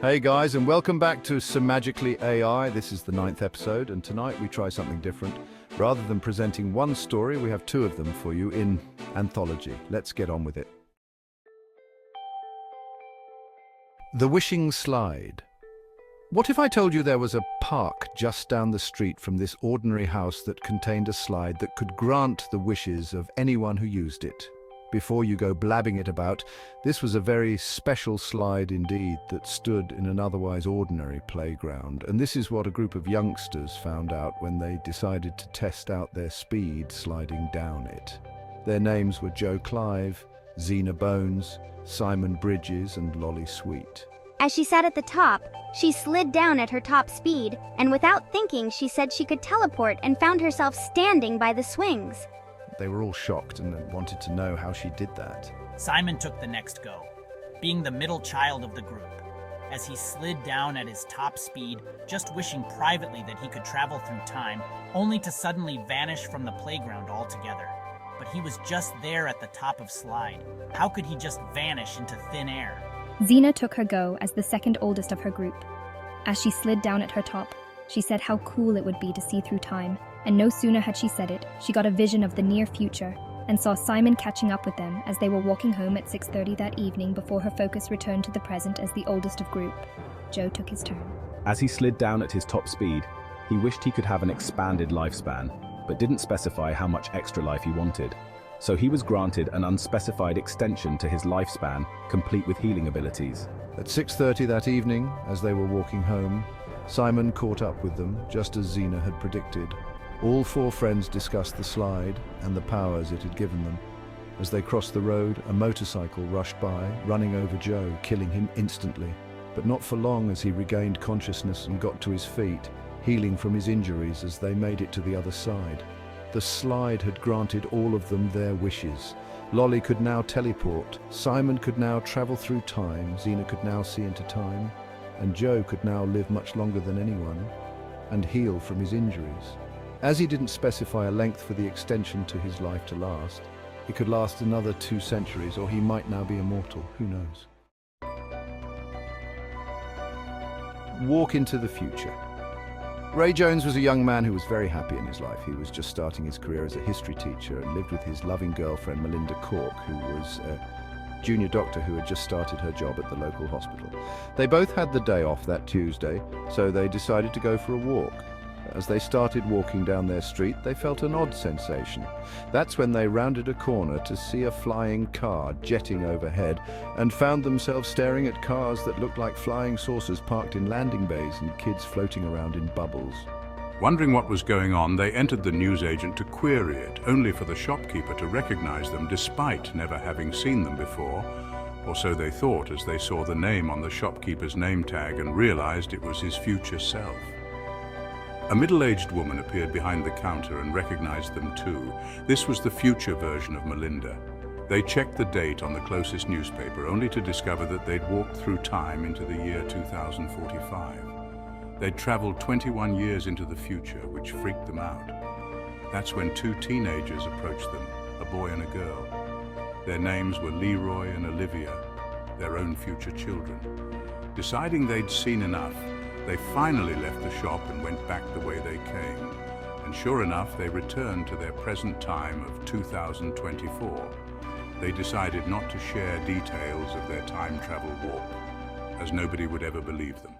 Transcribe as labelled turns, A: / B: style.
A: Hey guys, and welcome back to Semajically AI. This is the 9th episode, and tonight we try something different. Rather than presenting one story, we have two of them for you in Anthology. Let's get on with it. The Wishing Slide. What if I told you there was a park just down the street from this ordinary house that contained a slide that could grant the wishes of anyone who used it? Before you go blabbing it about, this was a very special slide indeed that stood in an otherwise ordinary playground. And this is what a group of youngsters found out when they decided to test out their speed sliding down it. Their names were Joe Clive, Zena Bones, Simon Bridges, and Lolly Sweet.
B: As she sat at the top, she slid down at her top speed, and without thinking, she said she could teleport and found herself standing by the swings.
A: They were all shocked and wanted to know how she did that.
C: Simon took the next go, being the middle child of the group, as he slid down at his top speed, just wishing privately that he could travel through time, only to suddenly vanish from the playground altogether. But he was just there at the top of slide. How could he just vanish into thin air?
D: Zena took her go as the second oldest of her group. As she slid down at her top, she said how cool it would be to see through time, and no sooner had she said it, she got a vision of the near future and saw Simon catching up with them as they were walking home at 6:30 that evening before her focus returned to the present as the oldest of group. Joe took his turn.
E: As he slid down at his top speed, he wished he could have an expanded lifespan, but didn't specify how much extra life he wanted. So he was granted an unspecified extension to his lifespan, complete with healing abilities.
A: At 6:30 that evening, as they were walking home, Simon caught up with them, just as Zena had predicted. All four friends discussed the slide and the powers it had given them. As they crossed the road, a motorcycle rushed by, running over Joe, killing him instantly. But not for long, as he regained consciousness and got to his feet, healing from his injuries as they made it to the other side. The slide had granted all of them their wishes. Lolly could now teleport, Simon could now travel through time, Zena could now see into time, and Joe could now live much longer than anyone and heal from his injuries. As he didn't specify a length for the extension to his life to last, it could last another 2 centuries, or he might now be immortal, who knows. Walk into the future. Ray Jones was a young man who was very happy in his life. He was just starting his career as a history teacher and lived with his loving girlfriend Melinda Cork, who was a junior doctor who had just started her job at the local hospital. They both had the day off that Tuesday, so they decided to go for a walk. As they started walking down their street, they felt an odd sensation. That's when they rounded a corner to see a flying car jetting overhead and found themselves staring at cars that looked like flying saucers parked in landing bays and kids floating around in bubbles.
F: Wondering what was going on, they entered the newsagent to query it, only for the shopkeeper to recognize them despite never having seen them before, or so they thought as they saw the name on the shopkeeper's name tag and realized it was his future self. A middle-aged woman appeared behind the counter and recognized them too. This was the future version of Melinda. They checked the date on the closest newspaper, only to discover that they'd walked through time into the year 2045. They'd traveled 21 years into the future, which freaked them out. That's when 2 teenagers approached them, a boy and a girl. Their names were Leroy and Olivia, their own future children. Deciding they'd seen enough, they finally left the shop and went back the way they came. And sure enough, they returned to their present time of 2024. They decided not to share details of their time travel walk, as nobody would ever believe them.